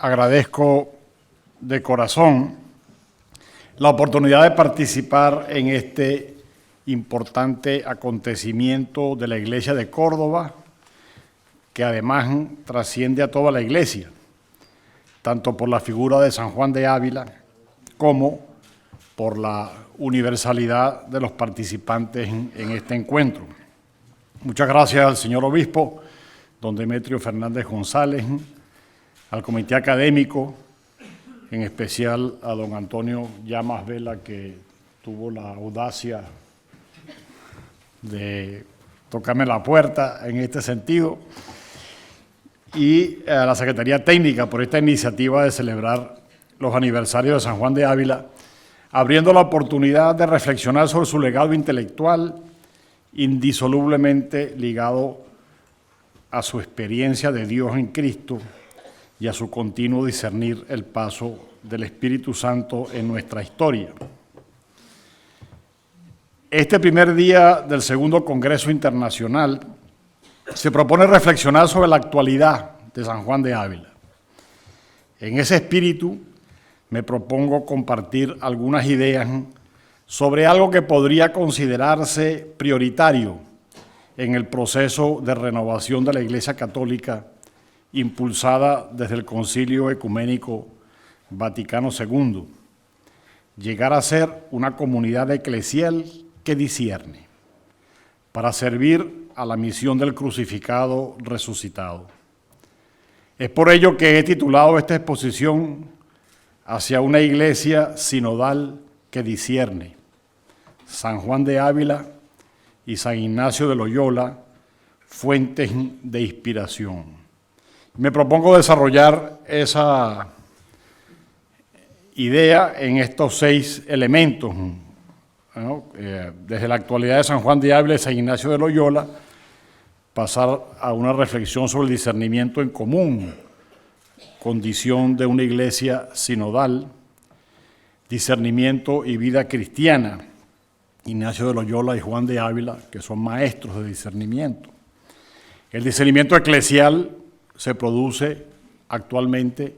agradezco de corazón la oportunidad de participar en este importante acontecimiento de la Iglesia de Córdoba, que además trasciende a toda la Iglesia, tanto por la figura de San Juan de Ávila como por la universalidad de los participantes en este encuentro. Muchas gracias al señor obispo, don Demetrio Fernández González, al comité académico, en especial a don Antonio Llamas Vela, que tuvo la audacia de tocarme la puerta en este sentido, y a la Secretaría Técnica por esta iniciativa de celebrar los aniversarios de San Juan de Ávila, abriendo la oportunidad de reflexionar sobre su legado intelectual, indisolublemente ligado a su experiencia de Dios en Cristo y a su continuo discernir el paso del Espíritu Santo en nuestra historia. Este primer día del segundo Congreso Internacional se propone reflexionar sobre la actualidad de San Juan de Ávila. En ese espíritu me propongo compartir algunas ideas sobre algo que podría considerarse prioritario en el proceso de renovación de la Iglesia Católica impulsada desde el Concilio Ecuménico Vaticano II, llegar a ser una comunidad eclesial que discierne para servir a la misión del crucificado resucitado. Es por ello que he titulado esta exposición Hacia una Iglesia sinodal que discierne, San Juan de Ávila y San Ignacio de Loyola, fuentes de inspiración. Me propongo desarrollar esa idea en estos 6 elementos, ¿no? Desde la actualidad de San Juan de Ávila y San Ignacio de Loyola, pasar a una reflexión sobre el discernimiento en común, condición de una iglesia sinodal, discernimiento y vida cristiana, Ignacio de Loyola y Juan de Ávila, que son maestros de discernimiento. El discernimiento eclesial se produce actualmente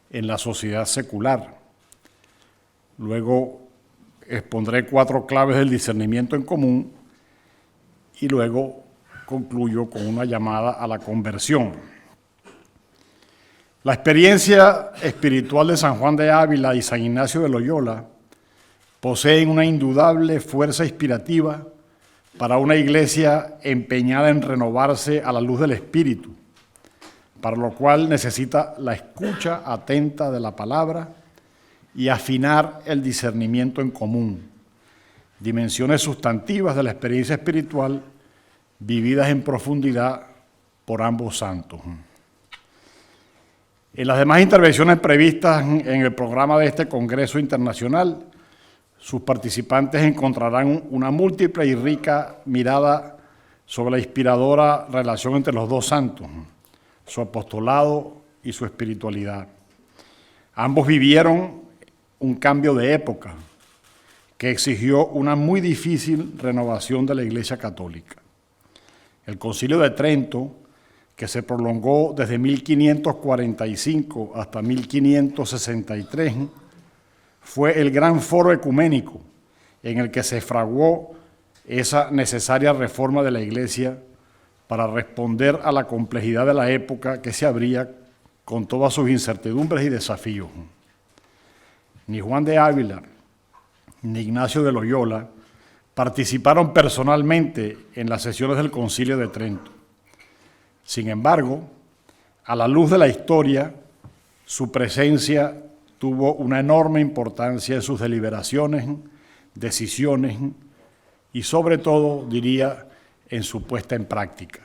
en la sociedad secular. Luego expondré 4 claves del discernimiento en común y luego concluyo con una llamada a la conversión. La experiencia espiritual de San Juan de Ávila y San Ignacio de Loyola poseen una indudable fuerza inspirativa para una iglesia empeñada en renovarse a la luz del Espíritu, para lo cual necesita la escucha atenta de la palabra y afinar el discernimiento en común, dimensiones sustantivas de la experiencia espiritual vividas en profundidad por ambos santos. En las demás intervenciones previstas en el programa de este Congreso Internacional, sus participantes encontrarán una múltiple y rica mirada sobre la inspiradora relación entre los dos santos, su apostolado y su espiritualidad. Ambos vivieron un cambio de época que exigió una muy difícil renovación de la Iglesia Católica. El Concilio de Trento, que se prolongó desde 1545 hasta 1563, fue el gran foro ecuménico en el que se fraguó esa necesaria reforma de la Iglesia para responder a la complejidad de la época que se abría con todas sus incertidumbres y desafíos. Ni Juan de Ávila ni Ignacio de Loyola participaron personalmente en las sesiones del Concilio de Trento. Sin embargo, a la luz de la historia, su presencia tuvo una enorme importancia en sus deliberaciones, decisiones y sobre todo, diría, en su puesta en práctica.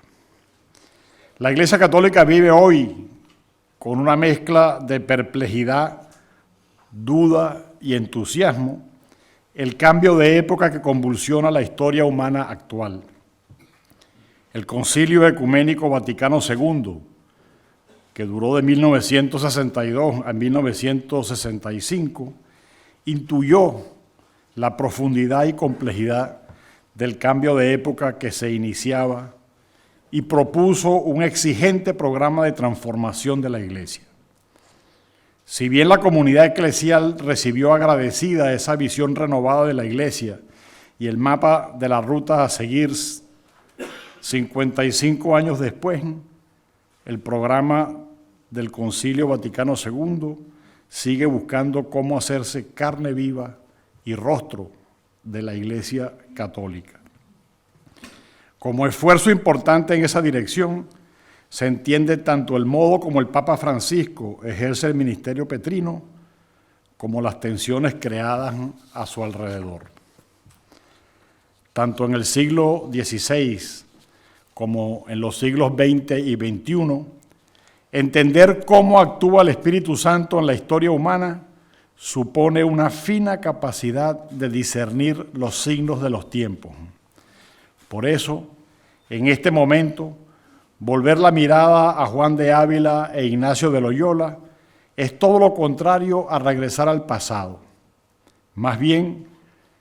La Iglesia Católica vive hoy con una mezcla de perplejidad, duda y entusiasmo, el cambio de época que convulsiona la historia humana actual. El Concilio Ecuménico Vaticano II, que duró de 1962 a 1965, intuyó la profundidad y complejidad del cambio de época que se iniciaba y propuso un exigente programa de transformación de la Iglesia. Si bien la comunidad eclesial recibió agradecida esa visión renovada de la Iglesia y el mapa de la ruta a seguir 55 años después, el programa del Concilio Vaticano II sigue buscando cómo hacerse carne viva y rostro de la Iglesia Católica. Como esfuerzo importante en esa dirección, se entiende tanto el modo como el Papa Francisco ejerce el ministerio petrino, como las tensiones creadas a su alrededor. Tanto en el siglo XVI como en los siglos XX y XXI, entender cómo actúa el Espíritu Santo en la historia humana supone una fina capacidad de discernir los signos de los tiempos. Por eso, en este momento, volver la mirada a Juan de Ávila e Ignacio de Loyola es todo lo contrario a regresar al pasado. Más bien,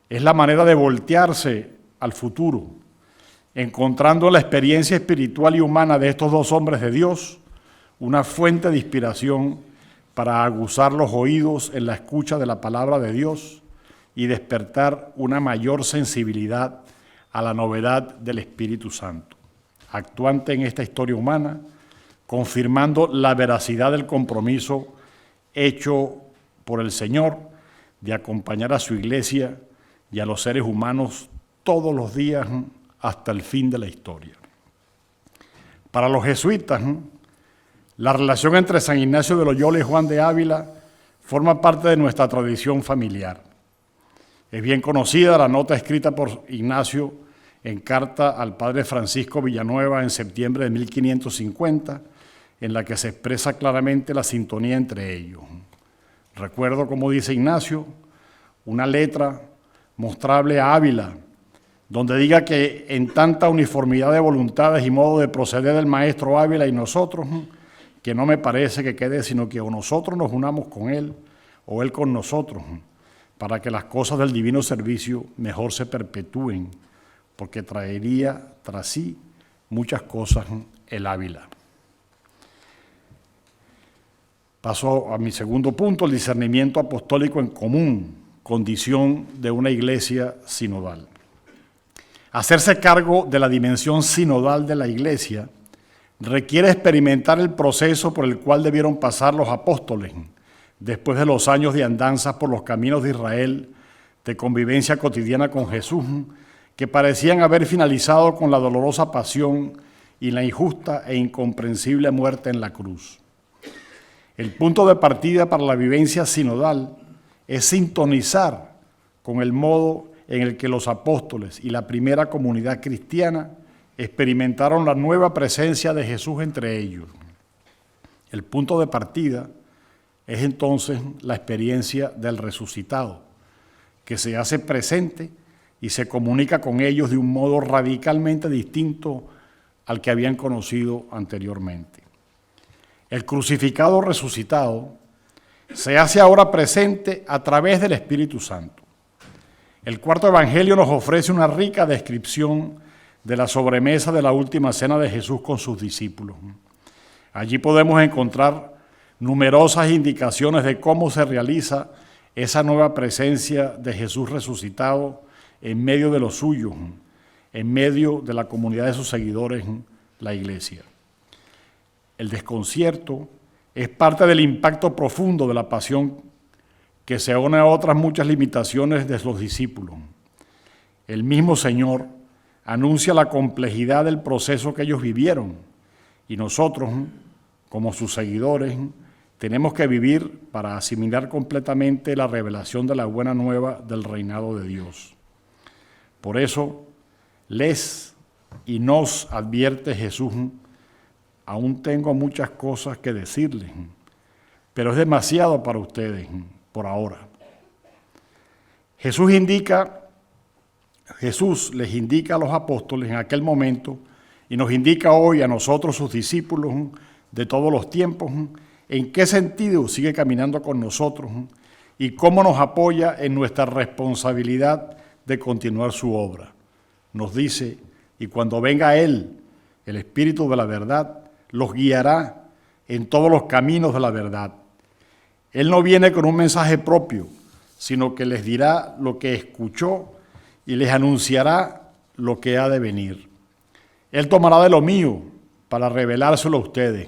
es la manera de voltearse al futuro, encontrando en la experiencia espiritual y humana de estos dos hombres de Dios una fuente de inspiración para aguzar los oídos en la escucha de la palabra de Dios y despertar una mayor sensibilidad a la novedad del Espíritu Santo, actuante en esta historia humana, confirmando la veracidad del compromiso hecho por el Señor de acompañar a su Iglesia y a los seres humanos todos los días hasta el fin de la historia. Para los jesuitas, la relación entre San Ignacio de Loyola y Juan de Ávila forma parte de nuestra tradición familiar. Es bien conocida la nota escrita por Ignacio en carta al padre Francisco Villanueva en septiembre de 1550, en la que se expresa claramente la sintonía entre ellos. Recuerdo, como dice Ignacio, una letra mostrable a Ávila, donde diga que en tanta uniformidad de voluntades y modo de proceder del maestro Ávila y nosotros, que no me parece que quede sino que o nosotros nos unamos con él o él con nosotros, para que las cosas del divino servicio mejor se perpetúen, porque traería tras sí muchas cosas el Ávila. Paso a mi segundo punto, el discernimiento apostólico en común, condición de una iglesia sinodal. Hacerse cargo de la dimensión sinodal de la iglesia requiere experimentar el proceso por el cual debieron pasar los apóstoles después de los años de andanzas por los caminos de Israel, de convivencia cotidiana con Jesús, que parecían haber finalizado con la dolorosa pasión y la injusta e incomprensible muerte en la cruz. El punto de partida para la vivencia sinodal es sintonizar con el modo en el que los apóstoles y la primera comunidad cristiana experimentaron la nueva presencia de Jesús entre ellos. El punto de partida es entonces la experiencia del resucitado, que se hace presente y se comunica con ellos de un modo radicalmente distinto al que habían conocido anteriormente. El crucificado resucitado se hace ahora presente a través del Espíritu Santo. El cuarto evangelio nos ofrece una rica descripción de la sobremesa de la última cena de Jesús con sus discípulos. Allí podemos encontrar numerosas indicaciones de cómo se realiza esa nueva presencia de Jesús resucitado en medio de los suyos, en medio de la comunidad de sus seguidores, la iglesia. El desconcierto es parte del impacto profundo de la pasión que se une a otras muchas limitaciones de los discípulos. El mismo Señor anuncia la complejidad del proceso que ellos vivieron y nosotros, como sus seguidores, tenemos que vivir para asimilar completamente la revelación de la buena nueva del reinado de Dios. Por eso, les y nos advierte Jesús: aún tengo muchas cosas que decirles, pero es demasiado para ustedes por ahora. Jesús les indica a los apóstoles en aquel momento y nos indica hoy a nosotros, sus discípulos de todos los tiempos, en qué sentido sigue caminando con nosotros y cómo nos apoya en nuestra responsabilidad de continuar su obra. Nos dice: y cuando venga Él, el Espíritu de la verdad, los guiará en todos los caminos de la verdad. Él no viene con un mensaje propio, sino que les dirá lo que escuchó y les anunciará lo que ha de venir. Él tomará de lo mío para revelárselo a ustedes,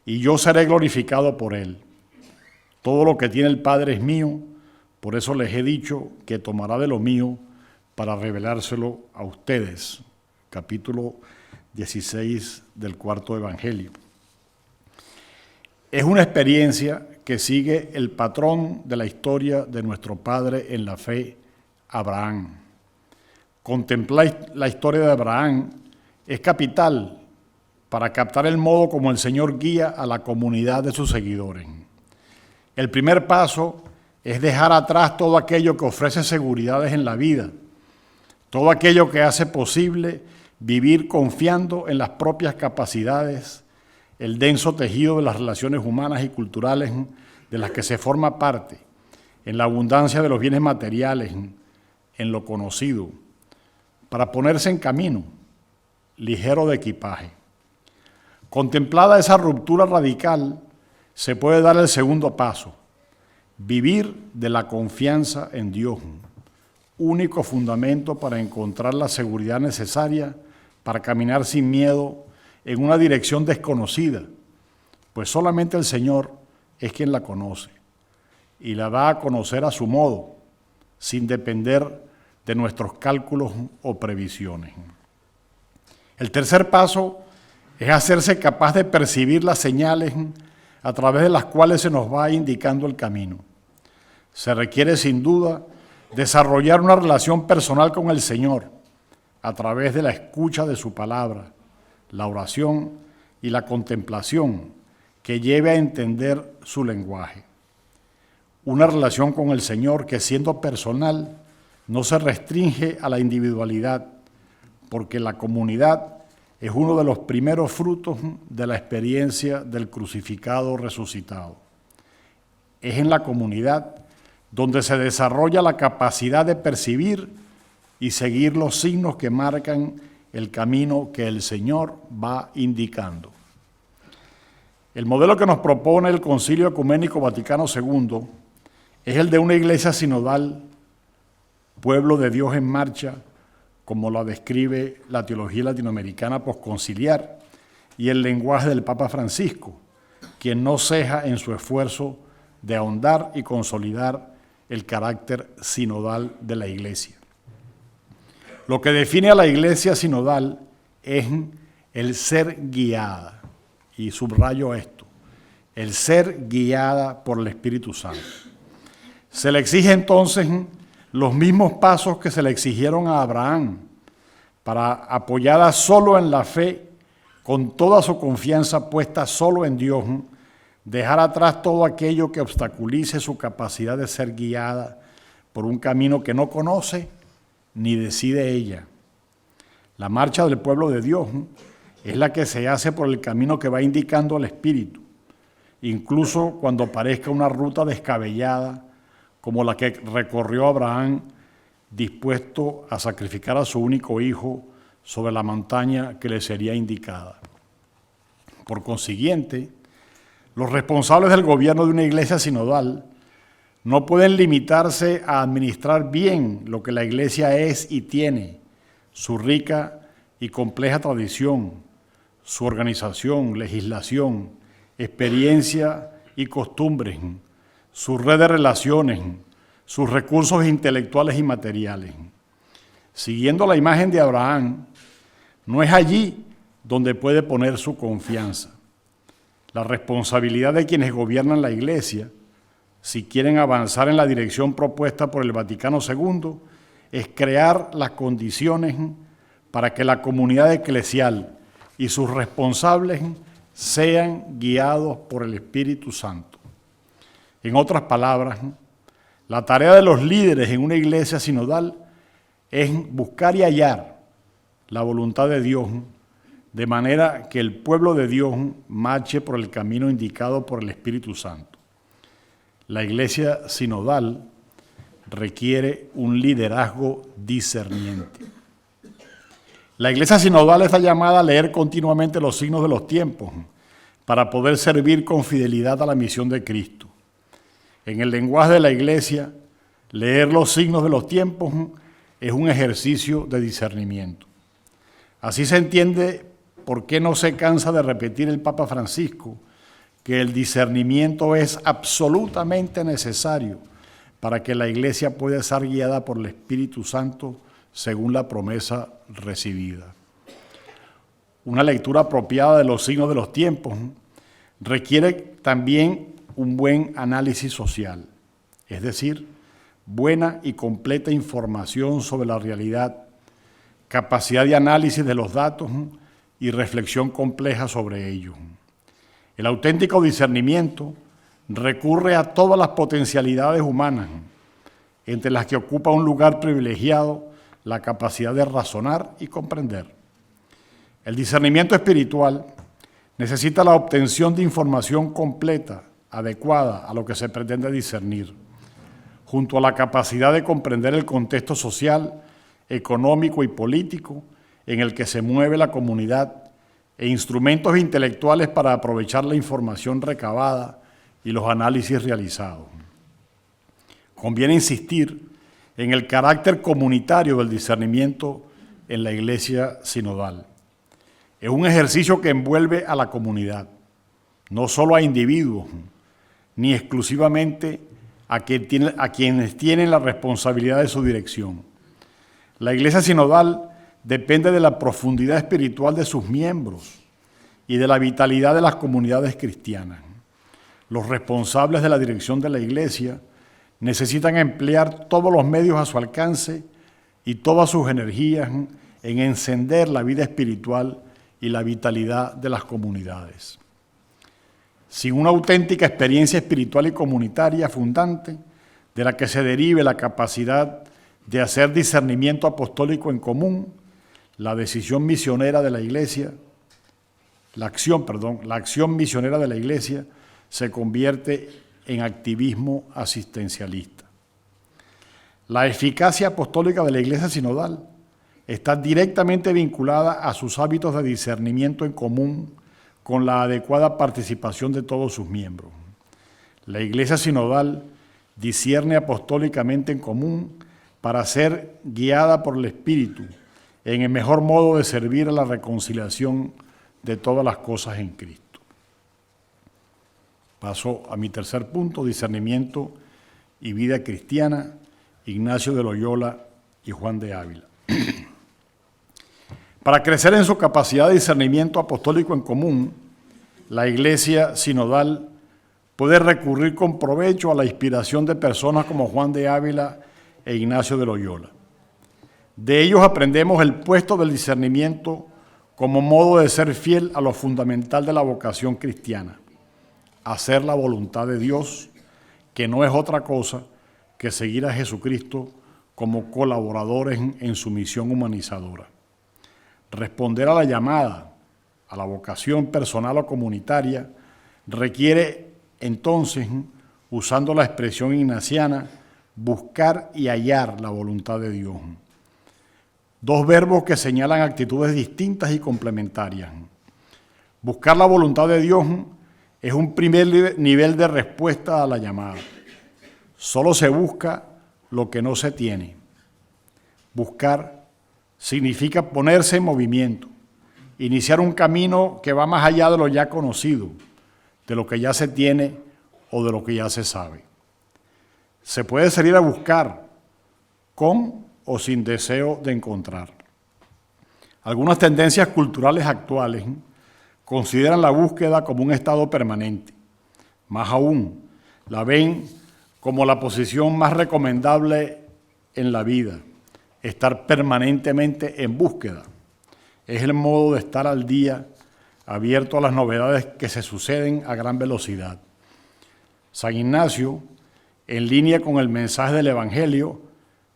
y yo seré glorificado por él. Todo lo que tiene el Padre es mío, por eso les he dicho que tomará de lo mío para revelárselo a ustedes. Capítulo 16 del cuarto Evangelio. Es una experiencia que sigue el patrón de la historia de nuestro padre en la fe, Abraham. Contemplar la historia de Abraham es capital para captar el modo como el Señor guía a la comunidad de sus seguidores. El primer paso es dejar atrás todo aquello que ofrece seguridades en la vida, todo aquello que hace posible vivir confiando en las propias capacidades, el denso tejido de las relaciones humanas y culturales de las que se forma parte, en la abundancia de los bienes materiales, en lo conocido, para ponerse en camino, ligero de equipaje. Contemplada esa ruptura radical, se puede dar el segundo paso, vivir de la confianza en Dios, único fundamento para encontrar la seguridad necesaria para caminar sin miedo en una dirección desconocida, pues solamente el Señor es quien la conoce y la da a conocer a su modo, sin depender de nuestros cálculos o previsiones. El tercer paso es hacerse capaz de percibir las señales a través de las cuales se nos va indicando el camino. Se requiere sin duda desarrollar una relación personal con el Señor a través de la escucha de su palabra, la oración y la contemplación que lleve a entender su lenguaje. Una relación con el Señor que, siendo personal, no se restringe a la individualidad, porque la comunidad es uno de los primeros frutos de la experiencia del crucificado resucitado. Es en la comunidad donde se desarrolla la capacidad de percibir y seguir los signos que marcan el camino que el Señor va indicando. El modelo que nos propone el Concilio Ecuménico Vaticano II es el de una iglesia sinodal, pueblo de Dios en marcha, como la describe la teología latinoamericana posconciliar y el lenguaje del Papa Francisco, quien no ceja en su esfuerzo de ahondar y consolidar el carácter sinodal de la iglesia. Lo que define a la iglesia sinodal es el ser guiada, y subrayo esto, el ser guiada por el Espíritu Santo. Se le exige entonces los mismos pasos que se le exigieron a Abraham, para, apoyada solo en la fe, con toda su confianza puesta solo en Dios, dejar atrás todo aquello que obstaculice su capacidad de ser guiada por un camino que no conoce ni decide ella. La marcha del pueblo de Dios es la que se hace por el camino que va indicando el Espíritu, incluso cuando parezca una ruta descabellada, como la que recorrió Abraham, dispuesto a sacrificar a su único hijo sobre la montaña que le sería indicada. Por consiguiente, los responsables del gobierno de una iglesia sinodal no pueden limitarse a administrar bien lo que la iglesia es y tiene, su rica y compleja tradición, su organización, legislación, experiencia y costumbres, su red de relaciones, sus recursos intelectuales y materiales. Siguiendo la imagen de Abraham, no es allí donde puede poner su confianza. La responsabilidad de quienes gobiernan la iglesia, si quieren avanzar en la dirección propuesta por el Vaticano II, es crear las condiciones para que la comunidad eclesial y sus responsables sean guiados por el Espíritu Santo. En otras palabras, la tarea de los líderes en una iglesia sinodal es buscar y hallar la voluntad de Dios, de manera que el pueblo de Dios marche por el camino indicado por el Espíritu Santo. La iglesia sinodal requiere un liderazgo discerniente. La iglesia sinodal está llamada a leer continuamente los signos de los tiempos para poder servir con fidelidad a la misión de Cristo. En el lenguaje de la Iglesia, leer los signos de los tiempos es un ejercicio de discernimiento. Así se entiende por qué no se cansa de repetir el Papa Francisco que el discernimiento es absolutamente necesario para que la Iglesia pueda ser guiada por el Espíritu Santo según la promesa recibida. Una lectura apropiada de los signos de los tiempos requiere también un buen análisis social, es decir, buena y completa información sobre la realidad, capacidad de análisis de los datos y reflexión compleja sobre ellos. El auténtico discernimiento recurre a todas las potencialidades humanas, entre las que ocupa un lugar privilegiado la capacidad de razonar y comprender. El discernimiento espiritual necesita la obtención de información completa, adecuada a lo que se pretende discernir, junto a la capacidad de comprender el contexto social, económico y político en el que se mueve la comunidad e instrumentos intelectuales para aprovechar la información recabada y los análisis realizados. Conviene insistir en el carácter comunitario del discernimiento en la Iglesia sinodal. Es un ejercicio que envuelve a la comunidad, no solo a individuos, ni exclusivamente a quienes tienen la responsabilidad de su dirección. La Iglesia sinodal depende de la profundidad espiritual de sus miembros y de la vitalidad de las comunidades cristianas. Los responsables de la dirección de la Iglesia necesitan emplear todos los medios a su alcance y todas sus energías en encender la vida espiritual y la vitalidad de las comunidades. Sin una auténtica experiencia espiritual y comunitaria fundante, de la que se derive la capacidad de hacer discernimiento apostólico en común, la acción misionera de la Iglesia se convierte en activismo asistencialista. La eficacia apostólica de la Iglesia sinodal está directamente vinculada a sus hábitos de discernimiento en común con la adecuada participación de todos sus miembros. La Iglesia sinodal discierne apostólicamente en común para ser guiada por el Espíritu en el mejor modo de servir a la reconciliación de todas las cosas en Cristo. Paso a mi tercer punto: discernimiento y vida cristiana, Ignacio de Loyola y Juan de Ávila. Para crecer en su capacidad de discernimiento apostólico en común, la Iglesia sinodal puede recurrir con provecho a la inspiración de personas como Juan de Ávila e Ignacio de Loyola. De ellos aprendemos el puesto del discernimiento como modo de ser fiel a lo fundamental de la vocación cristiana: hacer la voluntad de Dios, que no es otra cosa que seguir a Jesucristo como colaboradores en su misión humanizadora. Responder a la llamada, a la vocación personal o comunitaria, requiere entonces, usando la expresión ignaciana, buscar y hallar la voluntad de Dios. Dos verbos que señalan actitudes distintas y complementarias. Buscar la voluntad de Dios es un primer nivel de respuesta a la llamada. Solo se busca lo que no se tiene. Buscar significa ponerse en movimiento, iniciar un camino que va más allá de lo ya conocido, de lo que ya se tiene o de lo que ya se sabe. Se puede salir a buscar con o sin deseo de encontrar. Algunas tendencias culturales actuales consideran la búsqueda como un estado permanente. Más aún, la ven como la posición más recomendable en la vida: estar permanentemente en búsqueda. Es el modo de estar al día, abierto a las novedades que se suceden a gran velocidad. San Ignacio, en línea con el mensaje del Evangelio,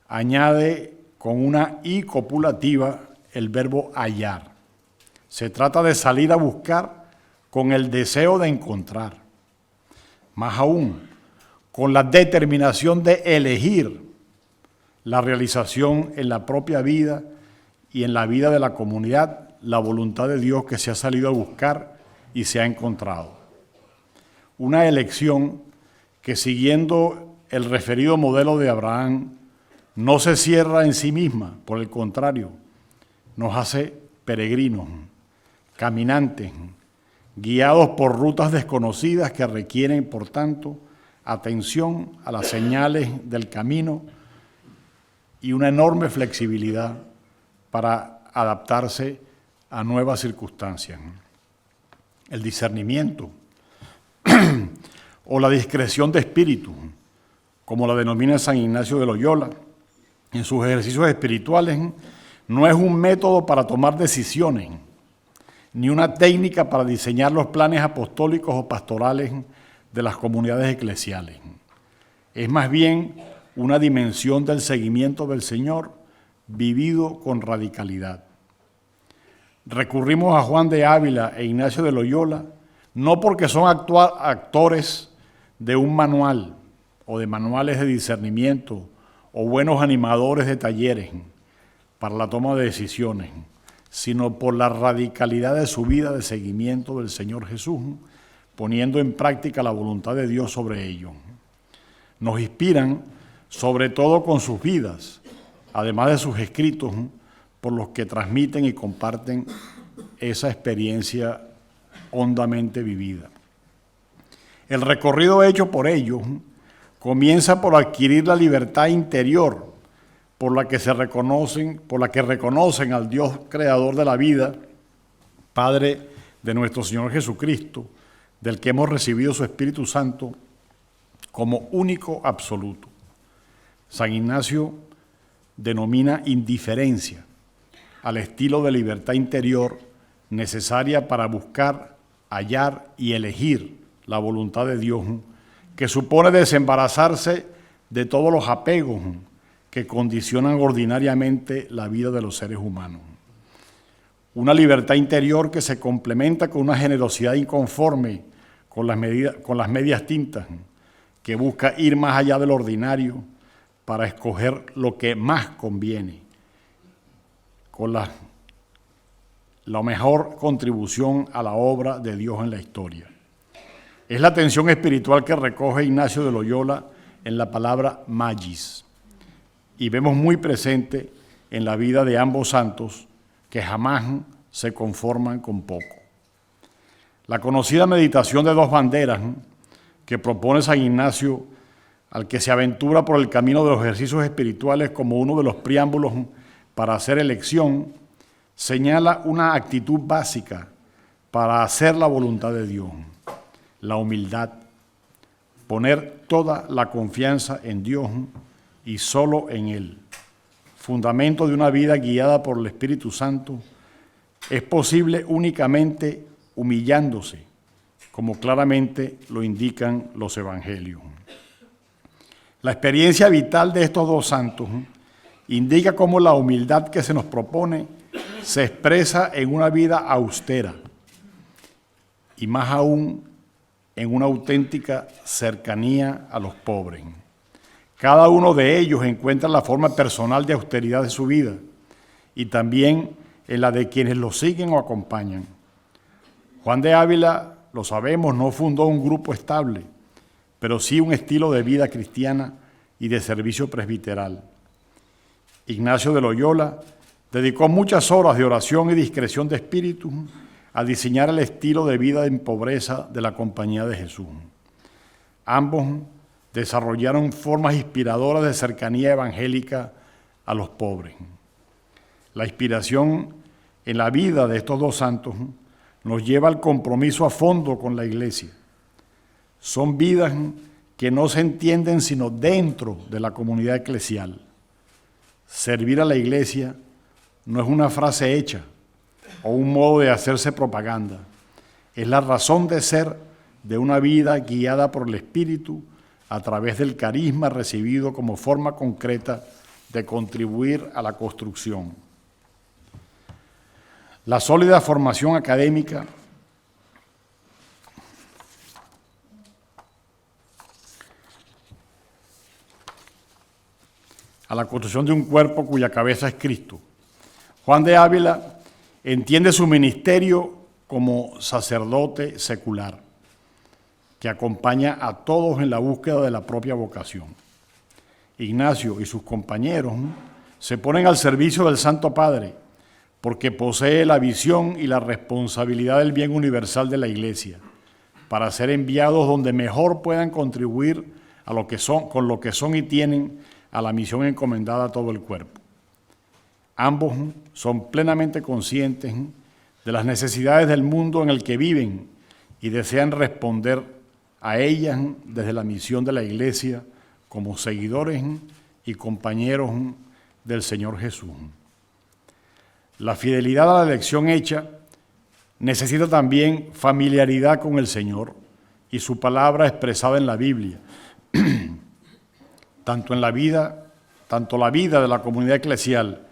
añade con una i copulativa el verbo hallar. Se trata de salir a buscar con el deseo de encontrar. Más aún, con la determinación de elegir la realización en la propia vida y en la vida de la comunidad, la voluntad de Dios que se ha salido a buscar y se ha encontrado. Una elección que siguiendo el referido modelo de Abraham, no se cierra en sí misma, por el contrario, nos hace peregrinos, caminantes, guiados por rutas desconocidas que requieren, por tanto, atención a las señales del camino y una enorme flexibilidad para adaptarse a nuevas circunstancias. El discernimiento o la discreción de espíritu, como la denomina San Ignacio de Loyola, en sus ejercicios espirituales, no es un método para tomar decisiones, ni una técnica para diseñar los planes apostólicos o pastorales de las comunidades eclesiales. Es más bien una dimensión del seguimiento del Señor vivido con radicalidad. Recurrimos a Juan de Ávila e Ignacio de Loyola no porque son actores de un manual o de manuales de discernimiento o buenos animadores de talleres para la toma de decisiones, sino por la radicalidad de su vida de seguimiento del Señor Jesús, poniendo en práctica la voluntad de Dios sobre ellos. Nos inspiran sobre todo con sus vidas, además de sus escritos, por los que transmiten y comparten esa experiencia hondamente vivida. El recorrido hecho por ellos comienza por adquirir la libertad interior, por la que reconocen al Dios creador de la vida, Padre de nuestro Señor Jesucristo, del que hemos recibido su Espíritu Santo como único absoluto. San Ignacio denomina indiferencia al estilo de libertad interior necesaria para buscar, hallar y elegir la voluntad de Dios, que supone desembarazarse de todos los apegos que condicionan ordinariamente la vida de los seres humanos. Una libertad interior que se complementa con una generosidad inconforme con las medias tintas, que busca ir más allá del ordinario para escoger lo que más conviene, con la mejor contribución a la obra de Dios en la historia. Es la tensión espiritual que recoge Ignacio de Loyola en la palabra magis, y vemos muy presente en la vida de ambos santos que jamás se conforman con poco. La conocida meditación de dos banderas que propone San Ignacio al que se aventura por el camino de los ejercicios espirituales como uno de los preámbulos para hacer elección, señala una actitud básica para hacer la voluntad de Dios: la humildad, poner toda la confianza en Dios y solo en Él. Fundamento de una vida guiada por el Espíritu Santo, es posible únicamente humillándose, como claramente lo indican los evangelios. La experiencia vital de estos dos santos indica cómo la humildad que se nos propone se expresa en una vida austera y más aún en una auténtica cercanía a los pobres. Cada uno de ellos encuentra la forma personal de austeridad de su vida y también en la de quienes lo siguen o acompañan. Juan de Ávila, lo sabemos, no fundó un grupo estable, pero sí un estilo de vida cristiana y de servicio presbiteral. Ignacio de Loyola dedicó muchas horas de oración y discreción de espíritu a diseñar el estilo de vida en pobreza de la Compañía de Jesús. Ambos desarrollaron formas inspiradoras de cercanía evangélica a los pobres. La inspiración en la vida de estos dos santos nos lleva al compromiso a fondo con la Iglesia. Son vidas que no se entienden sino dentro de la comunidad eclesial. Servir a la Iglesia no es una frase hecha o un modo de hacerse propaganda. Es la razón de ser de una vida guiada por el Espíritu a través del carisma recibido como forma concreta de contribuir a la construcción. La sólida formación académica a la construcción de un cuerpo cuya cabeza es Cristo. Juan de Ávila entiende su ministerio como sacerdote secular. que acompaña a todos en la búsqueda de la propia vocación. Ignacio y sus compañeros se ponen al servicio del Santo Padre porque posee la visión y la responsabilidad del bien universal de la Iglesia para ser enviados donde mejor puedan contribuir a lo que son, con lo que son y tienen a la misión encomendada a todo el cuerpo. Ambos son plenamente conscientes de las necesidades del mundo en el que viven y desean responder a ellas desde la misión de la Iglesia como seguidores y compañeros del Señor Jesús. La fidelidad a la elección hecha necesita también familiaridad con el Señor y su palabra expresada en la Biblia. Tanto la vida de la comunidad eclesial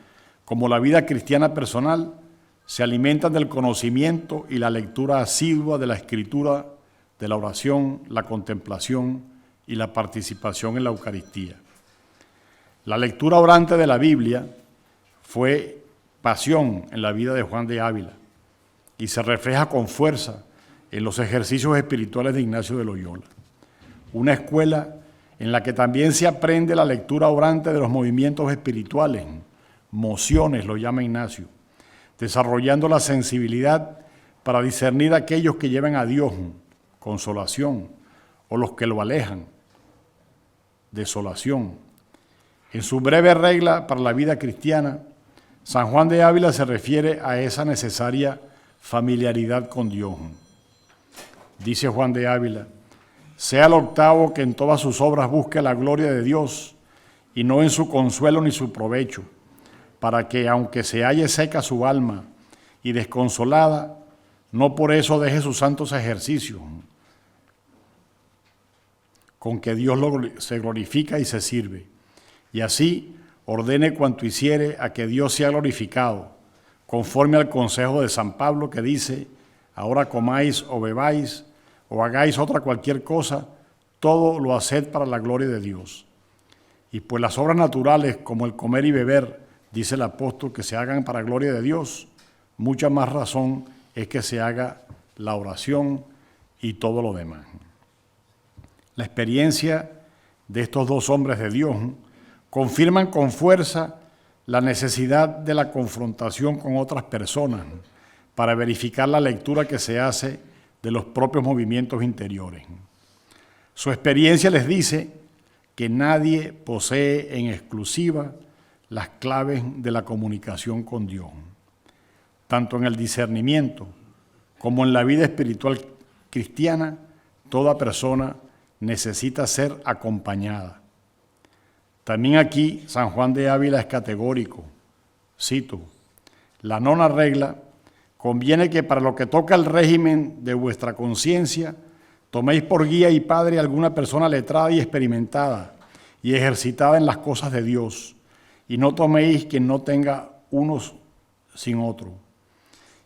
como la vida cristiana personal se alimentan del conocimiento y la lectura asidua de la Escritura, de la oración, la contemplación y la participación en la Eucaristía. La lectura orante de la Biblia fue pasión en la vida de Juan de Ávila y se refleja con fuerza en los ejercicios espirituales de Ignacio de Loyola. Una escuela en la que también se aprende la lectura orante de los movimientos espirituales, mociones lo llama Ignacio, desarrollando la sensibilidad para discernir a aquellos que llevan a Dios consolación o los que lo alejan, desolación. En su breve regla para la vida cristiana, San Juan de Ávila se refiere a esa necesaria familiaridad con Dios. Dice Juan de Ávila: sea el octavo que en todas sus obras busque la gloria de Dios y no en su consuelo ni su provecho, para que, aunque se halle seca su alma y desconsolada, no por eso deje sus santos ejercicios, con que Dios se glorifica y se sirve, y así ordene cuanto hiciere a que Dios sea glorificado, conforme al consejo de San Pablo que dice: ahora comáis o bebáis o hagáis otra cualquier cosa, todo lo haced para la gloria de Dios. Y pues las obras naturales, como el comer y beber, dice el apóstol, que se hagan para gloria de Dios, mucha más razón es que se haga la oración y todo lo demás. La experiencia de estos dos hombres de Dios confirman con fuerza la necesidad de la confrontación con otras personas para verificar la lectura que se hace de los propios movimientos interiores. Su experiencia les dice que nadie posee en exclusiva las claves de la comunicación con Dios. Tanto en el discernimiento como en la vida espiritual cristiana, toda persona necesita ser acompañada. También aquí San Juan de Ávila es categórico. Cito: la nona regla: conviene que para lo que toca el régimen de vuestra conciencia, toméis por guía y padre alguna persona letrada y experimentada y ejercitada en las cosas de Dios, y no toméis quien no tenga unos sin otro.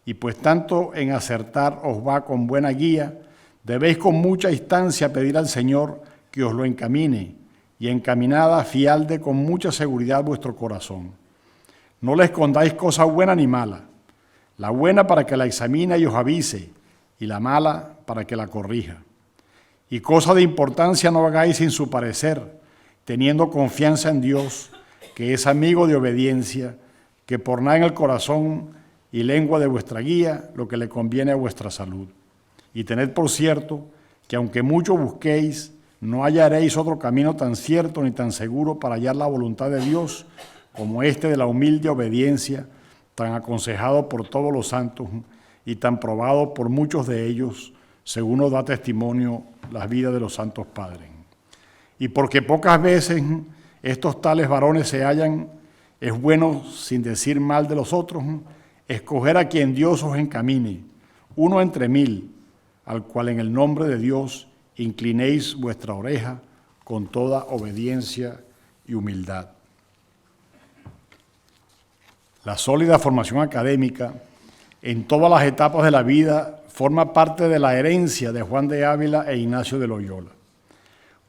Y pues tanto en acertar os va con buena guía, debéis con mucha instancia pedir al Señor que os lo encamine, y encaminada fialde con mucha seguridad vuestro corazón. No le escondáis cosa buena ni mala, la buena para que la examine y os avise, y la mala para que la corrija. Y cosa de importancia no hagáis sin su parecer, teniendo confianza en Dios, que es amigo de obediencia, que por nada en el corazón y lengua de vuestra guía lo que le conviene a vuestra salud. Y tened por cierto que aunque mucho busquéis, no hallaréis otro camino tan cierto ni tan seguro para hallar la voluntad de Dios como este de la humilde obediencia, tan aconsejado por todos los santos y tan probado por muchos de ellos, según nos da testimonio la vida de los santos padres. Y porque pocas veces estos tales varones se hallan, es bueno, sin decir mal de los otros, escoger a quien Dios os encamine, uno entre mil, al cual en el nombre de Dios inclinéis vuestra oreja con toda obediencia y humildad. La sólida formación académica en todas las etapas de la vida forma parte de la herencia de Juan de Ávila e Ignacio de Loyola.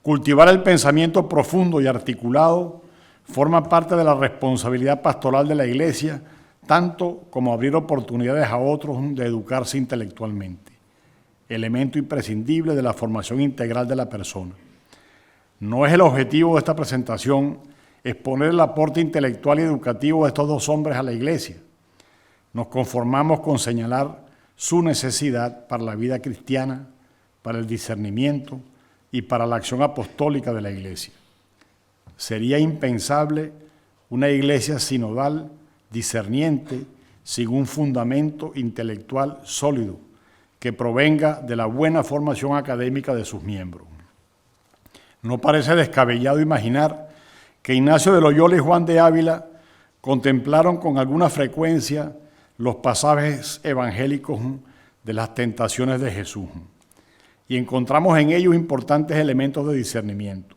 Cultivar el pensamiento profundo y articulado forma parte de la responsabilidad pastoral de la Iglesia, tanto como abrir oportunidades a otros de educarse intelectualmente. elemento imprescindible de la formación integral de la persona. No es el objetivo de esta presentación exponer el aporte intelectual y educativo de estos dos hombres a la Iglesia. Nos conformamos con señalar su necesidad para la vida cristiana, para el discernimiento y para la acción apostólica de la Iglesia. Sería impensable una Iglesia sinodal, discerniente, sin un fundamento intelectual sólido que provenga de la buena formación académica de sus miembros. No parece descabellado imaginar que Ignacio de Loyola y Juan de Ávila contemplaron con alguna frecuencia los pasajes evangélicos de las tentaciones de Jesús y encontramos en ellos importantes elementos de discernimiento.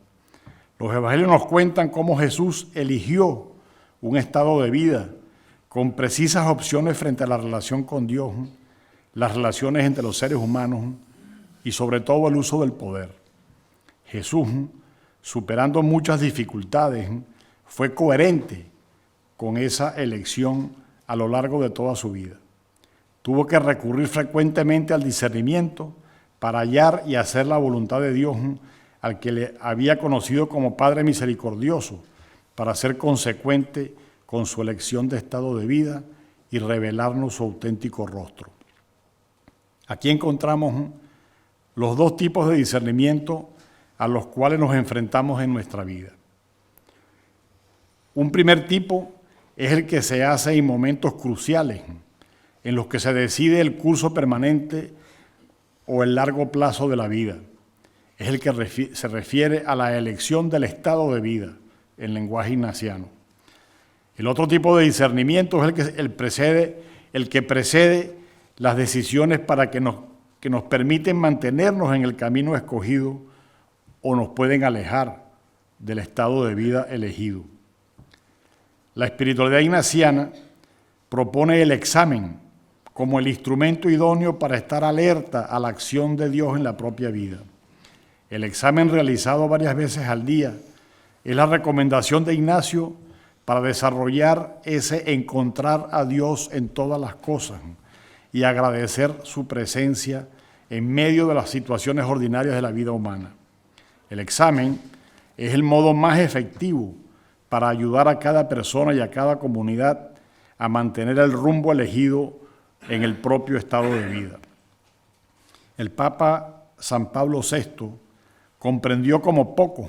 Los evangelios nos cuentan cómo Jesús eligió un estado de vida con precisas opciones frente a la relación con Dios, las relaciones entre los seres humanos y sobre todo el uso del poder. Jesús, superando muchas dificultades, fue coherente con esa elección a lo largo de toda su vida. Tuvo que recurrir frecuentemente al discernimiento para hallar y hacer la voluntad de Dios, al que le había conocido como Padre misericordioso, para ser consecuente con su elección de estado de vida y revelarnos su auténtico rostro. Aquí encontramos los dos tipos de discernimiento a los cuales nos enfrentamos en nuestra vida. Un primer tipo es el que se hace en momentos cruciales, en los que se decide el curso permanente o el largo plazo de la vida. Es el que se refiere a la elección del estado de vida, en lenguaje ignaciano. El otro tipo de discernimiento es el que precede las decisiones que nos permiten mantenernos en el camino escogido o nos pueden alejar del estado de vida elegido. La espiritualidad ignaciana propone el examen como el instrumento idóneo para estar alerta a la acción de Dios en la propia vida. El examen realizado varias veces al día es la recomendación de Ignacio para desarrollar ese encontrar a Dios en todas las cosas y agradecer su presencia en medio de las situaciones ordinarias de la vida humana. El examen es el modo más efectivo para ayudar a cada persona y a cada comunidad a mantener el rumbo elegido en el propio estado de vida. El Papa San Pablo VI comprendió como pocos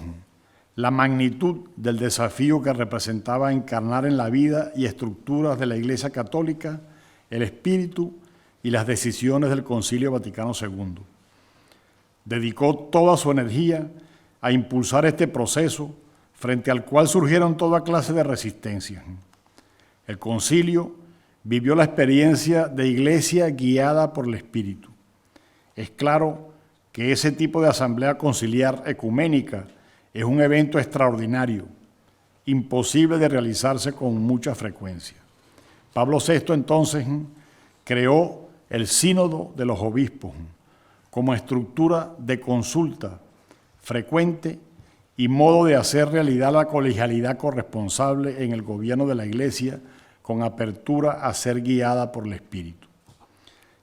la magnitud del desafío que representaba encarnar en la vida y estructuras de la Iglesia Católica el espíritu y las decisiones del Concilio Vaticano II. Dedicó toda su energía a impulsar este proceso, frente al cual surgieron toda clase de resistencias. El concilio vivió la experiencia de iglesia guiada por el Espíritu. Es claro que ese tipo de asamblea conciliar ecuménica es un evento extraordinario, imposible de realizarse con mucha frecuencia. Pablo VI entonces creó el Sínodo de los Obispos como estructura de consulta frecuente y modo de hacer realidad la colegialidad corresponsable en el gobierno de la Iglesia con apertura a ser guiada por el Espíritu.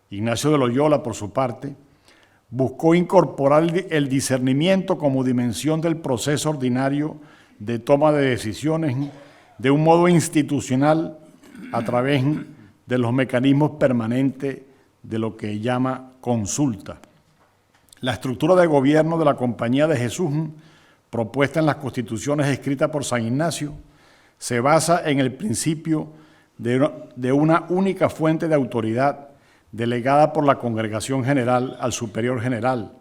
Ignacio de Loyola, por su parte, buscó incorporar el discernimiento como dimensión del proceso ordinario de toma de decisiones de un modo institucional a través de los mecanismos permanentes de lo que llama consulta. La estructura de gobierno de la Compañía de Jesús, propuesta en las constituciones escritas por San Ignacio, se basa en el principio de una única fuente de autoridad delegada por la Congregación General al Superior General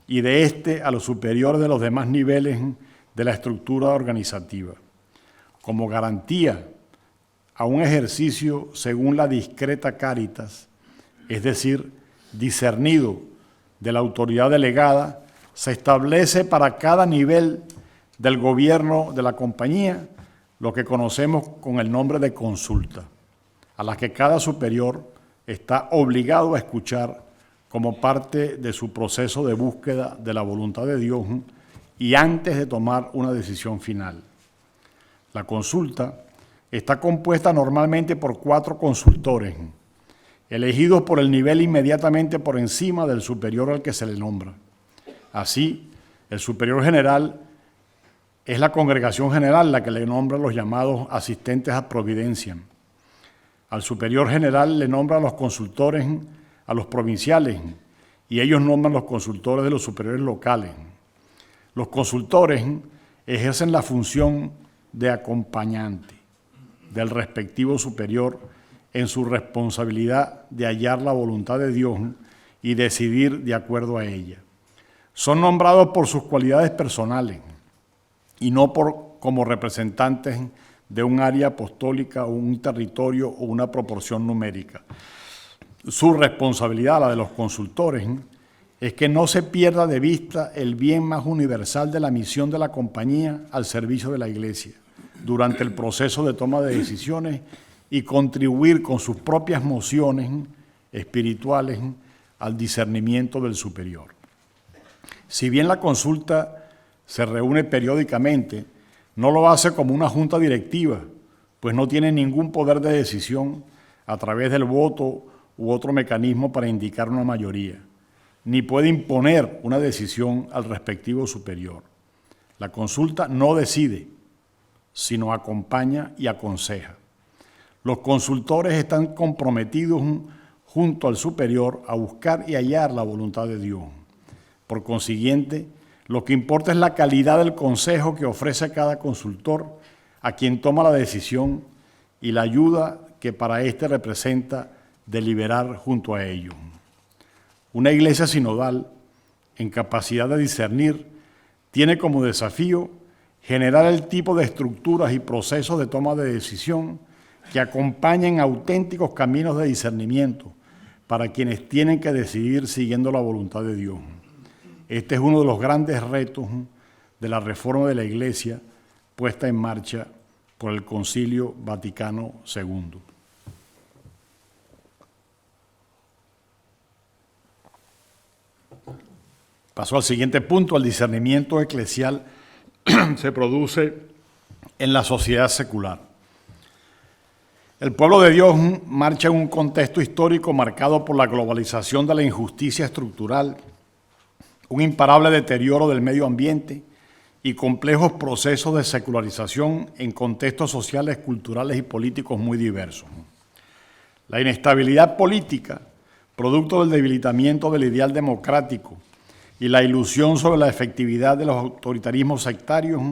y de éste a los superiores de los demás niveles de la estructura organizativa, como garantía a un ejercicio según la discreta caritas, es decir, discernido de la autoridad delegada, se establece para cada nivel del gobierno de la compañía lo que conocemos con el nombre de consulta, a la que cada superior está obligado a escuchar como parte de su proceso de búsqueda de la voluntad de Dios y antes de tomar una decisión final. La consulta está compuesta normalmente por 4 consultores elegidos por el nivel inmediatamente por encima del superior al que se le nombra. Así, el superior general es la congregación general la que le nombra los llamados asistentes a providencia. Al superior general le nombra a los consultores, a los provinciales, y ellos nombran los consultores de los superiores locales. Los consultores ejercen la función de acompañante del respectivo superior en su responsabilidad de hallar la voluntad de Dios y decidir de acuerdo a ella. Son nombrados por sus cualidades personales y no como representantes de un área apostólica o un territorio o una proporción numérica. Su responsabilidad, la de los consultores, es que no se pierda de vista el bien más universal de la misión de la compañía al servicio de la Iglesia durante el proceso de toma de decisiones y contribuir con sus propias mociones espirituales al discernimiento del superior. Si bien la consulta se reúne periódicamente, no lo hace como una junta directiva, pues no tiene ningún poder de decisión a través del voto u otro mecanismo para indicar una mayoría, ni puede imponer una decisión al respectivo superior. La consulta no decide, sino acompaña y aconseja. Los consultores están comprometidos junto al superior a buscar y hallar la voluntad de Dios. Por consiguiente, lo que importa es la calidad del consejo que ofrece cada consultor a quien toma la decisión y la ayuda que para éste representa deliberar junto a ellos. Una iglesia sinodal, en capacidad de discernir, tiene como desafío generar el tipo de estructuras y procesos de toma de decisión que acompañen auténticos caminos de discernimiento para quienes tienen que decidir siguiendo la voluntad de Dios. Este es uno de los grandes retos de la reforma de la Iglesia puesta en marcha por el Concilio Vaticano II. Paso al siguiente punto. El discernimiento eclesial se produce en la sociedad secular. El pueblo de Dios marcha en un contexto histórico marcado por la globalización de la injusticia estructural, un imparable deterioro del medio ambiente y complejos procesos de secularización en contextos sociales, culturales y políticos muy diversos. La inestabilidad política, producto del debilitamiento del ideal democrático, y la ilusión sobre la efectividad de los autoritarismos sectarios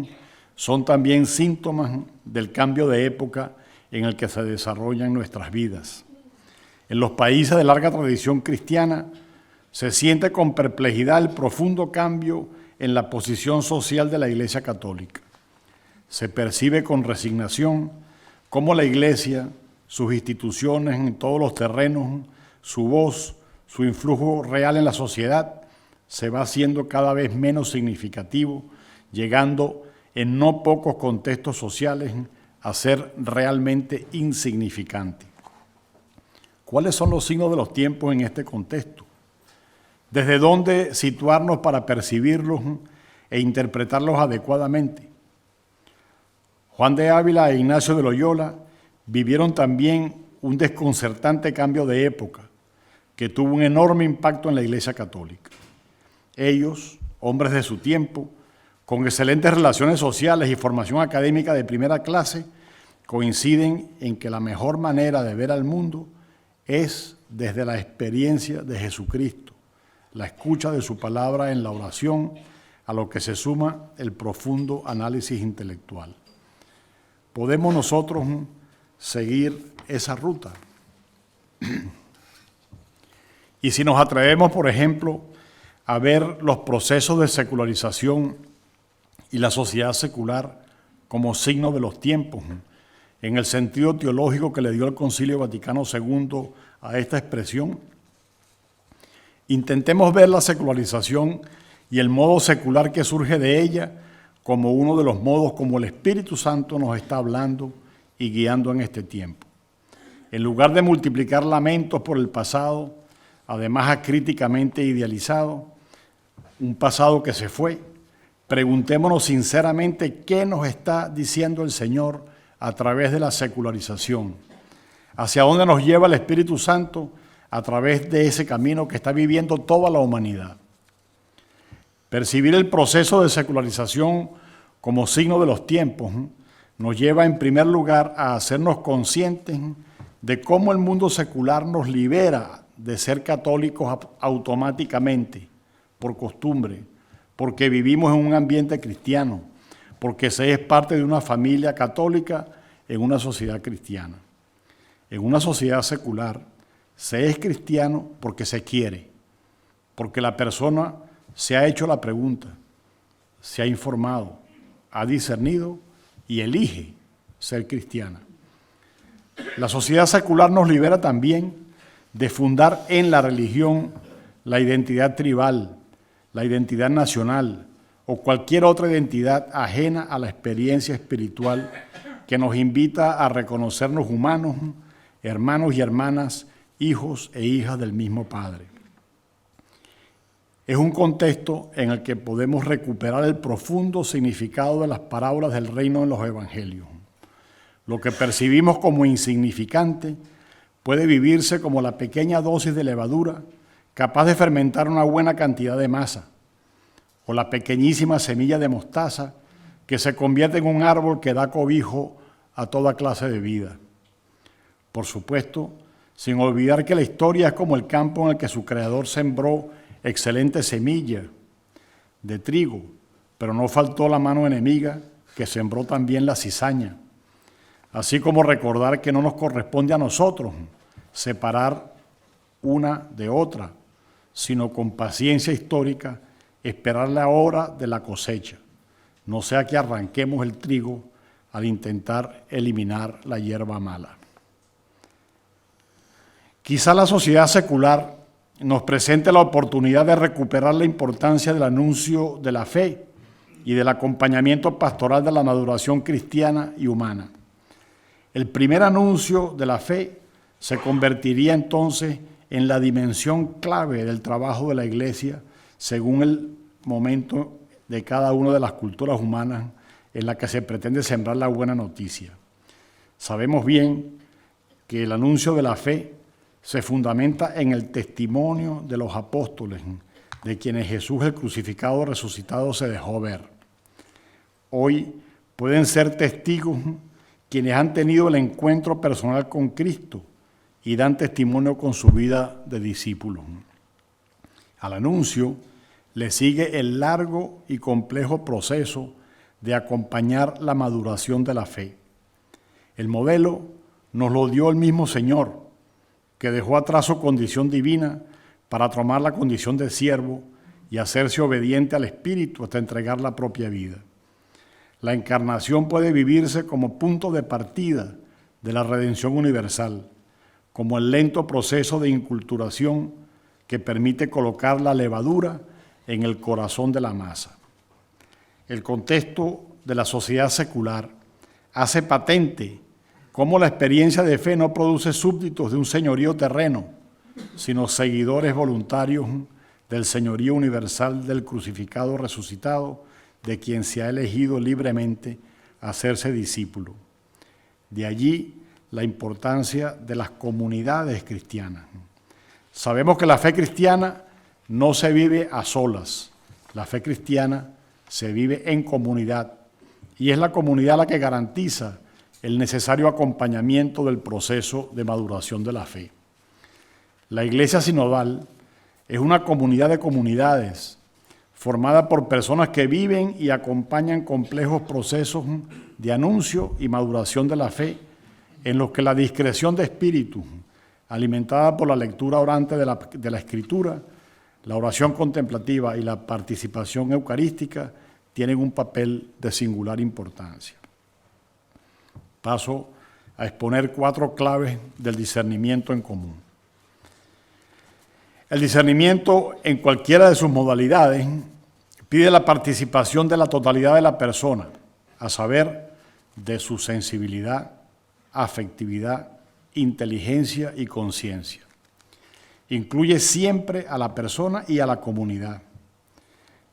son también síntomas del cambio de época en el que se desarrollan nuestras vidas. En los países de larga tradición cristiana se siente con perplejidad el profundo cambio en la posición social de la Iglesia Católica. Se percibe con resignación cómo la Iglesia, sus instituciones en todos los terrenos, su voz, su influjo real en la sociedad, se va haciendo cada vez menos significativo, llegando en no pocos contextos sociales a ser realmente insignificante. ¿Cuáles son los signos de los tiempos en este contexto? ¿Desde dónde situarnos para percibirlos e interpretarlos adecuadamente? Juan de Ávila e Ignacio de Loyola vivieron también un desconcertante cambio de época que tuvo un enorme impacto en la Iglesia Católica. Ellos, hombres de su tiempo, con excelentes relaciones sociales y formación académica de primera clase, coinciden en que la mejor manera de ver al mundo es desde la experiencia de Jesucristo, la escucha de su palabra en la oración, a lo que se suma el profundo análisis intelectual. ¿Podemos nosotros seguir esa ruta? Y si nos atrevemos, por ejemplo, a ver los procesos de secularización y la sociedad secular como signo de los tiempos, en el sentido teológico que le dio el Concilio Vaticano II a esta expresión, intentemos ver la secularización y el modo secular que surge de ella como uno de los modos como el Espíritu Santo nos está hablando y guiando en este tiempo. En lugar de multiplicar lamentos por el pasado, además acríticamente idealizado, un pasado que se fue, preguntémonos sinceramente qué nos está diciendo el Señor a través de la secularización. ¿Hacia dónde nos lleva el Espíritu Santo a través de ese camino que está viviendo toda la humanidad. Percibir el proceso de secularización como signo de los tiempos nos lleva en primer lugar a hacernos conscientes de cómo el mundo secular nos libera de ser católicos automáticamente, por costumbre, porque vivimos en un ambiente cristiano, porque se es parte de una familia católica en una sociedad cristiana. En una sociedad secular se es cristiano porque se quiere, porque la persona se ha hecho la pregunta, se ha informado, ha discernido y elige ser cristiana. La sociedad secular nos libera también de fundar en la religión la identidad tribal, la identidad nacional o cualquier otra identidad ajena a la experiencia espiritual que nos invita a reconocernos humanos, hermanos y hermanas, hijos e hijas del mismo Padre. Es un contexto en el que podemos recuperar el profundo significado de las parábolas del reino en los evangelios. Lo que percibimos como insignificante puede vivirse como la pequeña dosis de levadura capaz de fermentar una buena cantidad de masa, o la pequeñísima semilla de mostaza que se convierte en un árbol que da cobijo a toda clase de vida. Por supuesto, sin olvidar que la historia es como el campo en el que su creador sembró excelente semilla de trigo, pero no faltó la mano enemiga que sembró también la cizaña. Así como recordar que no nos corresponde a nosotros separar una de otra, sino con paciencia histórica esperar la hora de la cosecha, no sea que arranquemos el trigo al intentar eliminar la hierba mala. Quizá la sociedad secular nos presente la oportunidad de recuperar la importancia del anuncio de la fe y del acompañamiento pastoral de la maduración cristiana y humana. El primer anuncio de la fe se convertiría entonces en la dimensión clave del trabajo de la Iglesia según el momento de cada una de las culturas humanas en la que se pretende sembrar la buena noticia. Sabemos bien que el anuncio de la fe se fundamenta en el testimonio de los apóstoles, de quienes Jesús el crucificado resucitado se dejó ver. Hoy pueden ser testigos quienes han tenido el encuentro personal con Cristo y dan testimonio con su vida de discípulos. Al anuncio le sigue el largo y complejo proceso de acompañar la maduración de la fe. El modelo nos lo dio el mismo Señor, que dejó atrás su condición divina para tomar la condición de siervo y hacerse obediente al Espíritu hasta entregar la propia vida. La encarnación puede vivirse como punto de partida de la redención universal, como el lento proceso de inculturación que permite colocar la levadura en el corazón de la masa. El contexto de la sociedad secular hace patente cómo la experiencia de fe no produce súbditos de un señorío terreno, sino seguidores voluntarios del señorío universal del crucificado resucitado, de quien se ha elegido libremente hacerse discípulo. De allí la importancia de las comunidades cristianas. Sabemos que la fe cristiana no se vive a solas, la fe cristiana se vive en comunidad, y es la comunidad la que garantiza el necesario acompañamiento del proceso de maduración de la fe. La Iglesia Sinodal es una comunidad de comunidades formada por personas que viven y acompañan complejos procesos de anuncio y maduración de la fe, en los que la discreción de espíritu, alimentada por la lectura orante de la Escritura, la oración contemplativa y la participación eucarística, tienen un papel de singular importancia. Paso a exponer 4 claves del discernimiento en común. El discernimiento, en cualquiera de sus modalidades, pide la participación de la totalidad de la persona, a saber, de su sensibilidad, afectividad, inteligencia y conciencia. Incluye siempre a la persona y a la comunidad.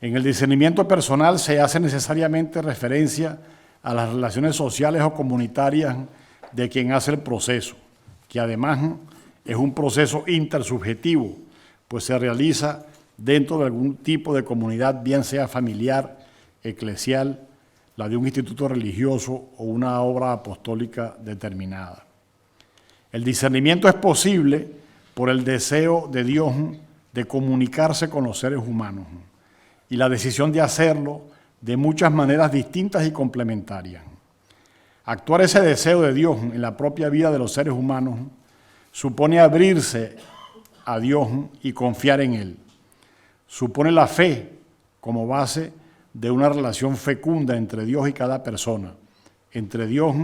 En el discernimiento personal se hace necesariamente referencia a las relaciones sociales o comunitarias de quien hace el proceso, que además es un proceso intersubjetivo, pues se realiza dentro de algún tipo de comunidad, bien sea familiar, eclesial, la de un instituto religioso o una obra apostólica determinada. El discernimiento es posible por el deseo de Dios de comunicarse con los seres humanos y la decisión de hacerlo de muchas maneras distintas y complementarias. Actuar ese deseo de Dios en la propia vida de los seres humanos supone abrirse a Dios y confiar en Él. Supone la fe como base de una relación fecunda entre Dios y cada persona, entre Dios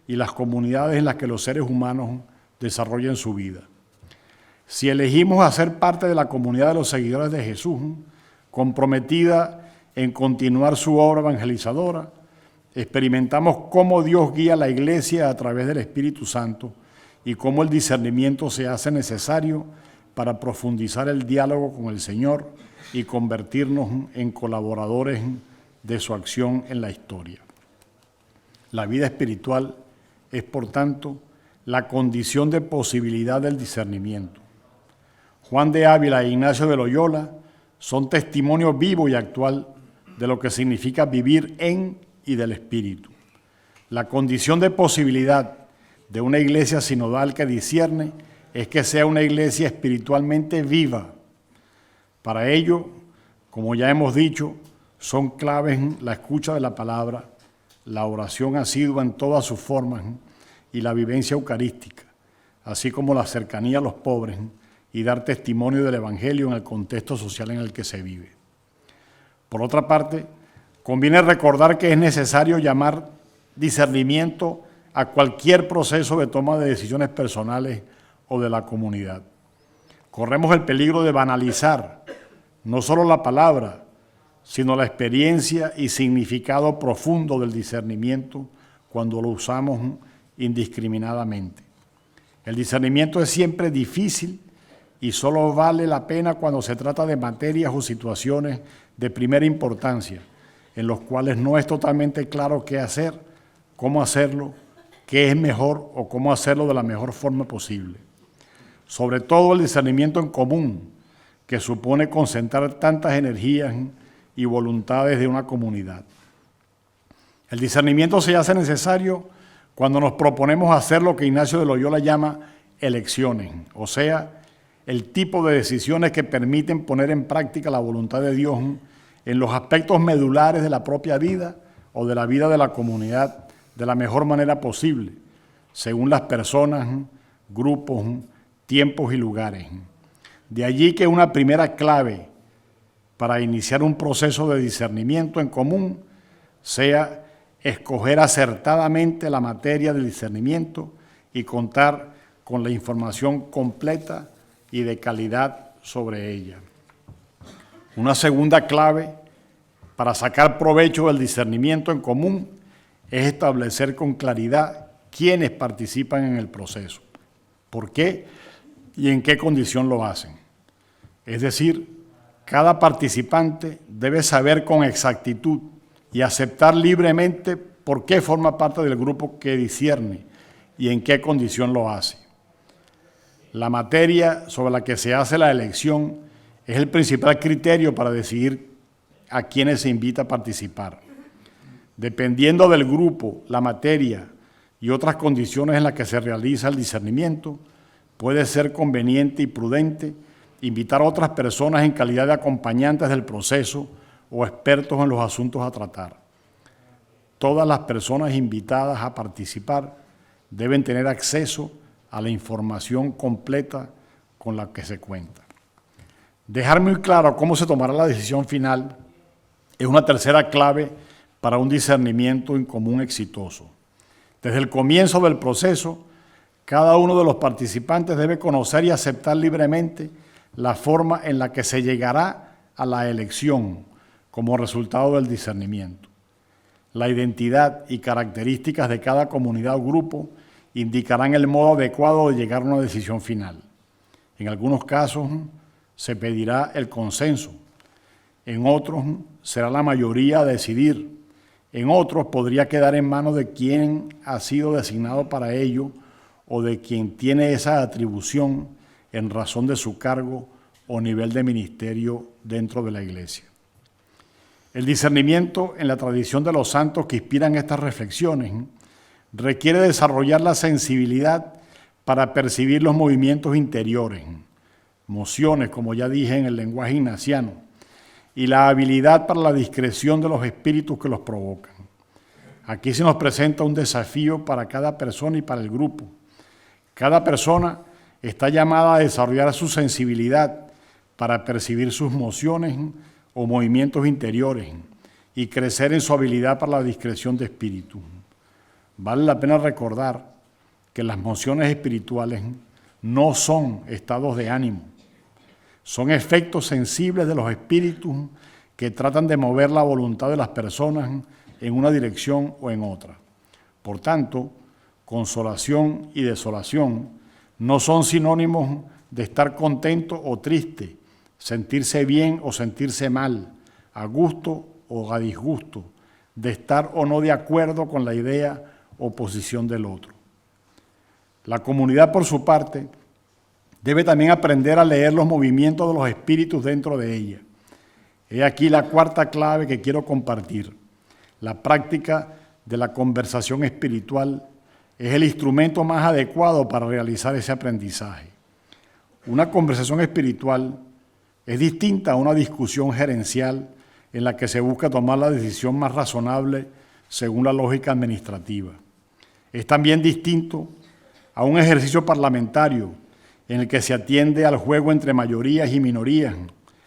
y las comunidades en las que los seres humanos desarrollan su vida. Si elegimos hacer parte de la comunidad de los seguidores de Jesús, comprometida en continuar su obra evangelizadora, experimentamos cómo Dios guía a la iglesia a través del Espíritu Santo y cómo el discernimiento se hace necesario para profundizar el diálogo con el Señor y convertirnos en colaboradores de su acción en la historia. La vida espiritual es, por tanto, la condición de posibilidad del discernimiento. Juan de Ávila e Ignacio de Loyola son testimonio vivo y actual de lo que significa vivir en y del Espíritu. La condición de posibilidad de una iglesia sinodal que discierne es que sea una iglesia espiritualmente viva. Para ello, como ya hemos dicho, son claves la escucha de la palabra, la oración asidua en todas sus formas y la vivencia eucarística, así como la cercanía a los pobres y dar testimonio del Evangelio en el contexto social en el que se vive. Por otra parte, conviene recordar que es necesario llamar discernimiento a cualquier proceso de toma de decisiones personales o de la comunidad. Corremos el peligro de banalizar no solo la palabra, sino la experiencia y significado profundo del discernimiento cuando lo usamos indiscriminadamente. El discernimiento es siempre difícil y solo vale la pena cuando se trata de materias o situaciones de primera importancia, en los cuales no es totalmente claro qué hacer, cómo hacerlo, qué es mejor o cómo hacerlo de la mejor forma posible. Sobre todo el discernimiento en común, que supone concentrar tantas energías y voluntades de una comunidad. El discernimiento se hace necesario cuando nos proponemos hacer lo que Ignacio de Loyola llama elecciones, o sea, el tipo de decisiones que permiten poner en práctica la voluntad de Dios en los aspectos medulares de la propia vida o de la vida de la comunidad de la mejor manera posible, según las personas, grupos, tiempos y lugares. De allí que una primera clave para iniciar un proceso de discernimiento en común sea escoger acertadamente la materia del discernimiento y contar con la información completa y de calidad sobre ella. Una segunda clave para sacar provecho del discernimiento en común es establecer con claridad quiénes participan en el proceso, por qué y en qué condición lo hacen. Es decir, cada participante debe saber con exactitud y aceptar libremente por qué forma parte del grupo que discierne y en qué condición lo hace. La materia sobre la que se hace la elección es el principal criterio para decidir a quienes se invita a participar. Dependiendo del grupo, la materia y otras condiciones en las que se realiza el discernimiento, puede ser conveniente y prudente invitar a otras personas en calidad de acompañantes del proceso o expertos en los asuntos a tratar. Todas las personas invitadas a participar deben tener acceso a la información completa con la que se cuenta. Dejar muy claro cómo se tomará la decisión final es una tercera clave para un discernimiento en común exitoso. Desde el comienzo del proceso, cada uno de los participantes debe conocer y aceptar libremente la forma en la que se llegará a la elección como resultado del discernimiento. La identidad y características de cada comunidad o grupo indicarán el modo adecuado de llegar a una decisión final. En algunos casos se pedirá el consenso, en otros será la mayoría a decidir, en otros podría quedar en manos de quien ha sido designado para ello o de quien tiene esa atribución en razón de su cargo o nivel de ministerio dentro de la Iglesia. El discernimiento en la tradición de los santos que inspiran estas reflexiones requiere desarrollar la sensibilidad para percibir los movimientos interiores, mociones, como ya dije en el lenguaje ignaciano, y la habilidad para la discreción de los espíritus que los provocan. Aquí se nos presenta un desafío para cada persona y para el grupo. Cada persona está llamada a desarrollar su sensibilidad para percibir sus mociones o movimientos interiores y crecer en su habilidad para la discreción de espíritu. Vale la pena recordar que las mociones espirituales no son estados de ánimo, son efectos sensibles de los espíritus que tratan de mover la voluntad de las personas en una dirección o en otra. Por tanto, consolación y desolación no son sinónimos de estar contento o triste, sentirse bien o sentirse mal, a gusto o a disgusto, de estar o no de acuerdo con la idea o posición del otro. La comunidad, por su parte, debe también aprender a leer los movimientos de los espíritus dentro de ella. He aquí la cuarta clave que quiero compartir. La práctica de la conversación espiritual es el instrumento más adecuado para realizar ese aprendizaje. Una conversación espiritual es distinta a una discusión gerencial en la que se busca tomar la decisión más razonable según la lógica administrativa. Es también distinto a un ejercicio parlamentario en el que se atiende al juego entre mayorías y minorías,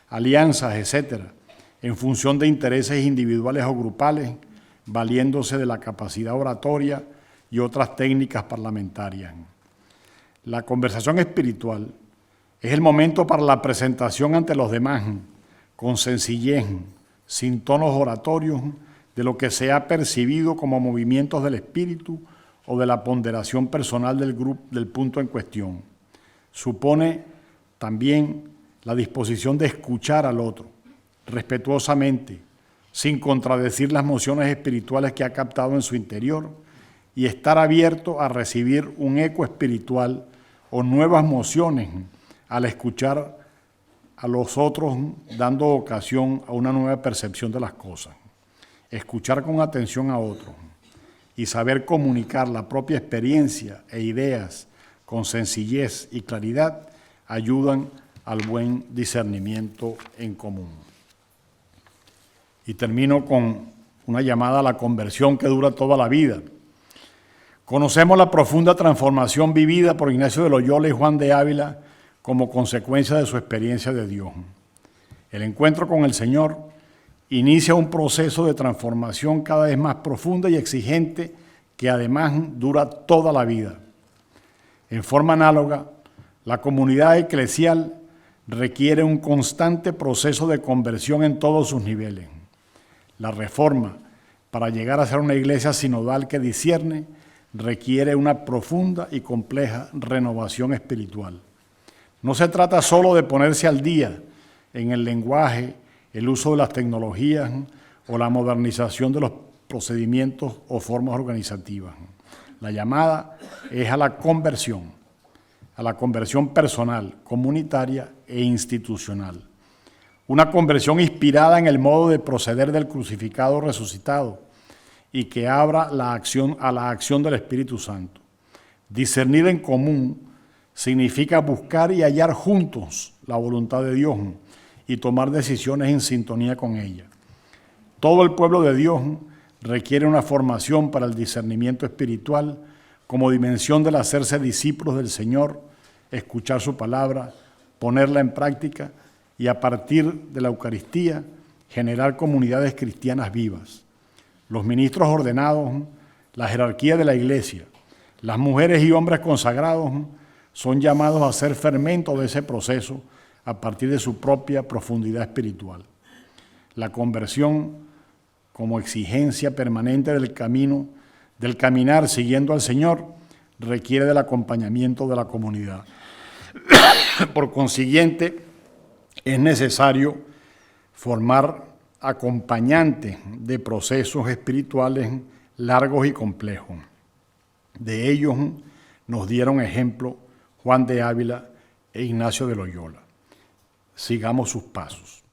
alianzas, etc., en función de intereses individuales o grupales, valiéndose de la capacidad oratoria y otras técnicas parlamentarias. La conversación espiritual es el momento para la presentación ante los demás, con sencillez, sin tonos oratorios, de lo que se ha percibido como movimientos del espíritu o de la ponderación personal del grupo, del punto en cuestión. Supone también la disposición de escuchar al otro, respetuosamente, sin contradecir las mociones espirituales que ha captado en su interior, y estar abierto a recibir un eco espiritual o nuevas mociones al escuchar a los otros, dando ocasión a una nueva percepción de las cosas. Escuchar con atención a otros y saber comunicar la propia experiencia e ideas con sencillez y claridad ayudan al buen discernimiento en común. Y termino con una llamada a la conversión que dura toda la vida. Conocemos la profunda transformación vivida por Ignacio de Loyola y Juan de Ávila como consecuencia de su experiencia de Dios. El encuentro con el Señor inicia un proceso de transformación cada vez más profunda y exigente que además dura toda la vida. En forma análoga, la comunidad eclesial requiere un constante proceso de conversión en todos sus niveles. La reforma, para llegar a ser una iglesia sinodal que discierne, requiere una profunda y compleja renovación espiritual. No se trata solo de ponerse al día en el lenguaje, el uso de las tecnologías o la modernización de los procedimientos o formas organizativas. La llamada es a la conversión personal, comunitaria e institucional. Una conversión inspirada en el modo de proceder del crucificado resucitado y que abra a la acción del Espíritu Santo. Discernir en común significa buscar y hallar juntos la voluntad de Dios y tomar decisiones en sintonía con ella. Todo el pueblo de Dios requiere una formación para el discernimiento espiritual como dimensión del hacerse discípulos del Señor, escuchar su palabra, ponerla en práctica y a partir de la Eucaristía generar comunidades cristianas vivas. Los ministros ordenados, la jerarquía de la Iglesia, las mujeres y hombres consagrados son llamados a ser fermento de ese proceso a partir de su propia profundidad espiritual. La conversión como exigencia permanente del caminar siguiendo al Señor, requiere del acompañamiento de la comunidad. Por consiguiente, es necesario formar acompañantes de procesos espirituales largos y complejos. De ellos nos dieron ejemplo Juan de Ávila e Ignacio de Loyola. Sigamos sus pasos.